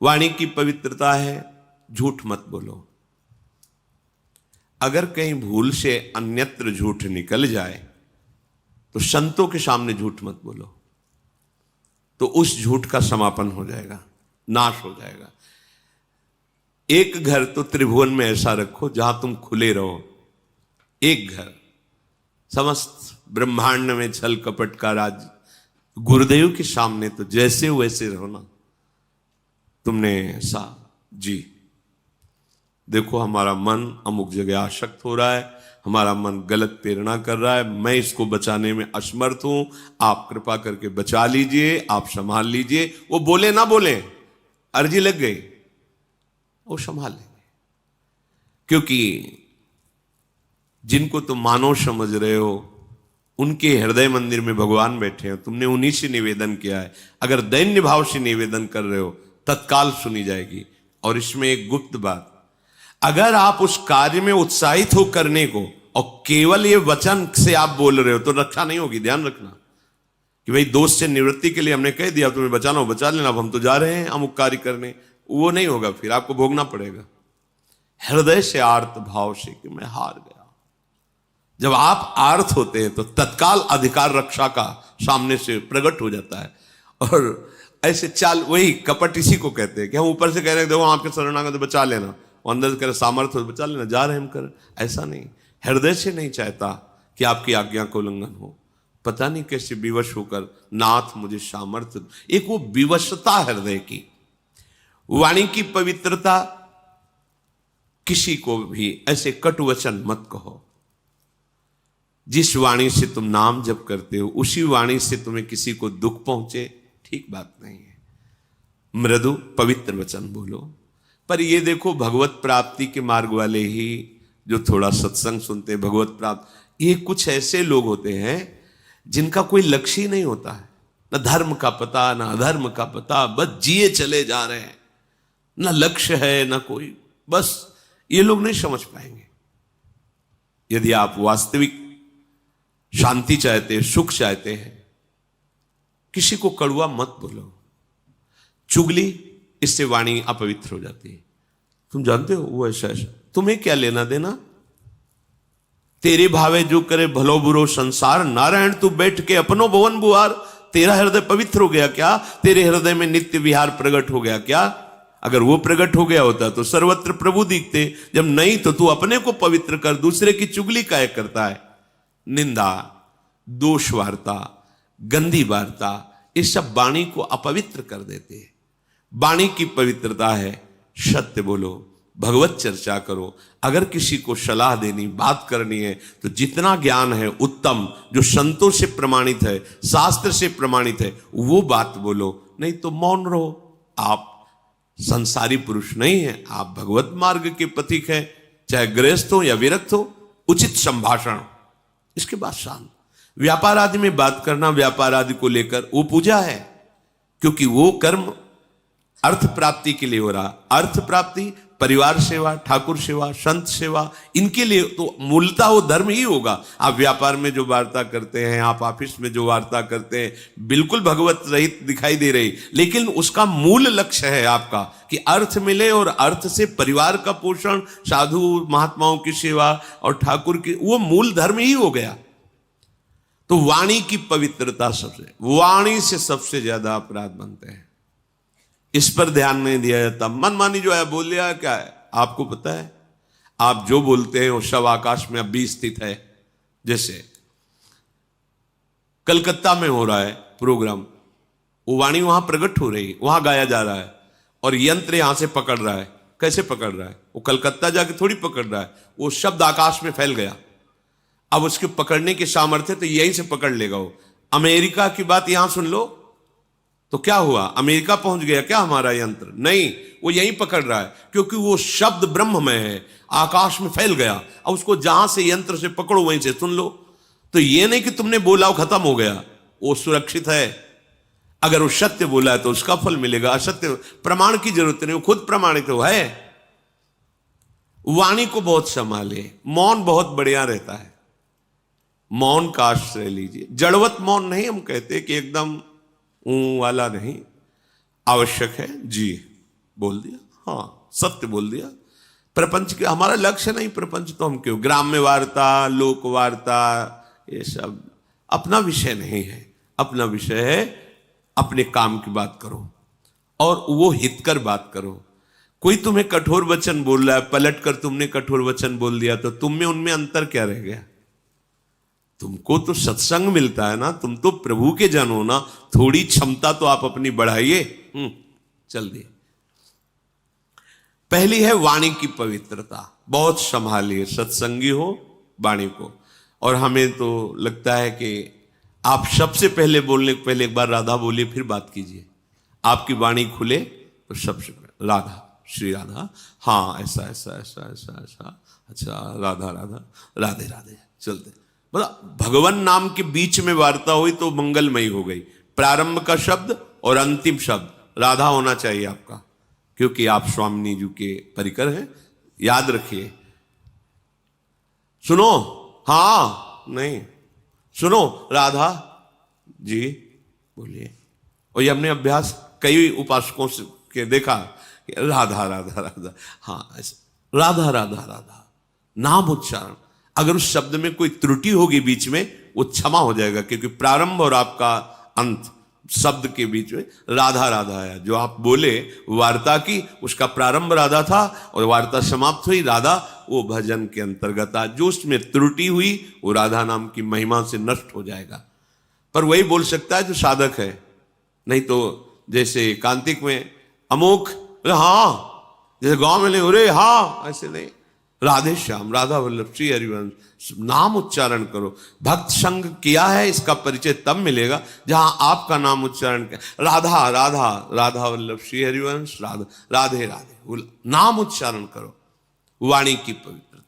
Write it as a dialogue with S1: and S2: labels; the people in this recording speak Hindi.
S1: वाणी की पवित्रता है झूठ मत बोलो। अगर कहीं भूल से अन्यत्र झूठ निकल जाए तो संतों के सामने झूठ मत बोलो, तो उस झूठ का समापन हो जाएगा, नाश हो जाएगा। एक घर तो त्रिभुवन में ऐसा रखो जहां तुम खुले रहो। एक घर, समस्त ब्रह्मांड में छल कपट का राज गुरुदेव के सामने तो जैसे वैसे रहो ना। तुमने ऐसा जी देखो, हमारा मन अमुक जगह आसक्त हो रहा है, हमारा मन गलत प्रेरणा कर रहा है, मैं इसको बचाने में असमर्थ हूं, आप कृपा करके बचा लीजिए, आप संभाल लीजिए। वो बोले ना बोले, अर्जी लग गई, वो संभाल लेंगे। क्योंकि जिनको तुम मानव समझ रहे हो उनके हृदय मंदिर में भगवान बैठे हैं, तुमने उन्हीं से निवेदन किया है। अगर दैन्य भाव से निवेदन कर रहे हो तत्काल सुनी जाएगी। और इसमें एक गुप्त बात, अगर आप उस कार्य में उत्साहित हो करने को और केवल ये वचन से आप बोल रहे हो तो रक्षा नहीं होगी। ध्यान रखना कि भाई दोष से निवृत्ति के लिए हमने कह दिया, तुम्हें बचाना हो बचा लेना, अब हम तो जा रहे हैं अमुक कार्य करने, वो नहीं होगा, फिर आपको भोगना पड़ेगा। हृदय से आर्त भाव से कि मैं हार गया। जब आप आर्त होते हैं तो तत्काल अधिकार रक्षा का सामने से प्रकट हो जाता है। और ऐसे चाल, वही कपट इसी को कहते हैं कि हम ऊपर से कह रहे हैं देखो आपके शरणागत तो बचा लेना, अंदर से कह रहे सामर्थ्य बचा लेना, जा रहे हम कर। ऐसा नहीं, हृदय से नहीं चाहता कि आपकी आज्ञा का उल्लंघन हो। पता नहीं कैसे विवश होकर नाथ मुझे सामर्थ्य, एक वो विवशता हृदय की। वाणी की पवित्रता, किसी को भी ऐसे कटु वचन मत कहो। जिस वाणी से तुम नाम जप करते हो उसी वाणी से तुम्हें किसी को दुख पहुंचे, ठीक बात नहीं है। मृदु पवित्र वचन बोलो। पर ये देखो, भगवत प्राप्ति के मार्ग वाले ही जो थोड़ा सत्संग सुनते हैं, भगवत प्राप्त, ये कुछ ऐसे लोग होते हैं जिनका कोई लक्ष्य ही नहीं होता है, न धर्म का पता न अधर्म का पता, बस जिए चले जा रहे हैं, न लक्ष्य है न कोई, बस ये लोग नहीं समझ पाएंगे। यदि आप वास्तविक शांति चाहते हैं, सुख चाहते हैं, किसी को कड़वा मत बोलो। चुगली, इससे वाणी अपवित्र हो जाती है। तुम जानते हो वो ऐसा ऐसा, तुम्हें क्या लेना देना, तेरे भावे जो करे भलो बुरो संसार, नारायण तू बैठ के अपनो भवन बुहार। तेरा हृदय पवित्र हो गया क्या? तेरे हृदय में नित्य विहार प्रकट हो गया क्या? अगर वो प्रकट हो गया होता तो सर्वत्र प्रभु दिखते। जब नहीं तो तू अपने को पवित्र कर, दूसरे की चुगली काहे करता है? निंदा, दोष वार्ता, गंदी वार्ता, ये सब वाणी को अपवित्र कर देते हैं। वाणी की पवित्रता है सत्य बोलो, भगवत चर्चा करो। अगर किसी को सलाह देनी, बात करनी है तो जितना ज्ञान है उत्तम, जो संतों से प्रमाणित है, शास्त्र से प्रमाणित है, वो बात बोलो। नहीं तो मौन रहो। आप संसारी पुरुष नहीं है, आप भगवत मार्ग के पथिक हैं। चाहे गृहस्थ हो या विरक्त हो, उचित संभाषण, इसके बाद शांत। व्यापार आदि में बात करना, व्यापार आदि को लेकर, वो पूजा है, क्योंकि वो कर्म अर्थ प्राप्ति के लिए हो रहा। अर्थ प्राप्ति, परिवार सेवा, ठाकुर सेवा, संत सेवा, इनके लिए तो मूलतः वो धर्म ही होगा। आप व्यापार में जो वार्ता करते हैं, आप ऑफिस में जो वार्ता करते हैं, बिल्कुल भगवत रहित दिखाई दे रही, लेकिन उसका मूल लक्ष्य है आपका कि अर्थ मिले, और अर्थ से परिवार का पोषण, साधु महात्माओं की सेवा और ठाकुर की, वो मूल धर्म ही हो गया। तो वाणी की पवित्रता, सबसे वाणी से सबसे ज्यादा अपराध बनते हैं। इस पर ध्यान नहीं दिया जाता। मनमानी जो है बोल लिया, क्या है आपको पता है? आप जो बोलते हैं वो सब आकाश में अभी स्थित है। जैसे कलकत्ता में हो रहा है प्रोग्राम, वो वाणी वहां प्रकट हो रही, वहां गाया जा रहा है, और यंत्र यहां से पकड़ रहा है। कैसे पकड़ रहा है? वो कलकत्ता जाके थोड़ी पकड़ रहा है, वो शब्द आकाश में फैल गया। अब उसके पकड़ने की सामर्थ्य तो यहीं से पकड़ लेगा वो। अमेरिका की बात यहां सुन लो तो क्या हुआ? अमेरिका पहुंच गया क्या हमारा यंत्र? नहीं, वो यहीं पकड़ रहा है, क्योंकि वो शब्द ब्रह्म में है, आकाश में फैल गया। अब उसको जहां से यंत्र से पकड़ो वहीं से सुन लो। तो ये नहीं कि तुमने बोला वो खत्म हो गया, वो सुरक्षित है। अगर वो सत्य बोला है तो उसका फल मिलेगा, असत्य प्रमाण की जरूरत नहीं, वो खुद प्रमाणित है। वाणी को बहुत संभाले। मौन बहुत बढ़िया रहता है, मौन का आश्रय लीजिए। जड़वत मौन नहीं हम कहते कि एकदम वाला नहीं, आवश्यक है जी। बोल दिया, हाँ सत्य बोल दिया। प्रपंच के हमारा लक्ष्य नहीं, प्रपंच तो हम क्यों, ग्राम्य वार्ता, लोक वार्ता, ये सब अपना विषय नहीं है। अपना विषय है अपने काम की बात करो और वो हितकर बात करो। कोई तुम्हें कठोर वचन बोल रहा है, पलट कर तुमने कठोर वचन बोल दिया, तो तुम में उनमें अंतर क्या रह गया? तुमको तो सत्संग मिलता है ना, तुम तो प्रभु के जन हो ना, थोड़ी क्षमता तो आप अपनी बढ़ाइए। चल दिए। पहली है वाणी की पवित्रता, बहुत संभालिए, सत्संगी हो वाणी को। और हमें तो लगता है कि आप सबसे पहले बोलने के पहले एक बार राधा बोलिए, फिर बात कीजिए। आपकी वाणी खुले तो सबसे पहले राधा, श्री राधा, हाँ ऐसा ऐसा ऐसा ऐसा ऐसा, अच्छा राधा राधा, राधे राधे, चलते। मतलब भगवान नाम के बीच में वार्ता हुई तो मंगलमयी हो गई। प्रारंभ का शब्द और अंतिम शब्द राधा होना चाहिए आपका, क्योंकि आप स्वामी जी के परिकर हैं। याद रखिए। सुनो, हाँ नहीं, सुनो राधा जी बोलिए। और ये हमने अभ्यास कई उपासकों से के देखा, राधा राधा राधा, हाँ ऐसा राधा राधा राधा, नाम उच्चारण। अगर उस शब्द में कोई त्रुटि होगी बीच में, वो क्षमा हो जाएगा, क्योंकि प्रारंभ और आपका अंत शब्द के बीच में राधा राधा है। जो आप बोले वार्ता की, उसका प्रारंभ राधा था और वार्ता समाप्त हुई राधा, वो भजन के अंतर्गत आ। जो उसमें त्रुटि हुई वो राधा नाम की महिमा से नष्ट हो जाएगा। पर वही बोल सकता है जो साधक है, नहीं तो जैसे कांतिक में अमोक, हाँ, जैसे गांव में नहीं, अरे हाँ, ऐसे नहीं। राधे श्याम, राधा वल्लभ, श्री हरिवंश, नाम उच्चारण करो। भक्त संग किया है, इसका परिचय तब मिलेगा जहां आपका नाम उच्चारण किया। राधा राधा, राधा वल्लभ, श्री हरिवंश, राधा राधे राधे, नाम उच्चारण करो। वाणी की पवित्रता।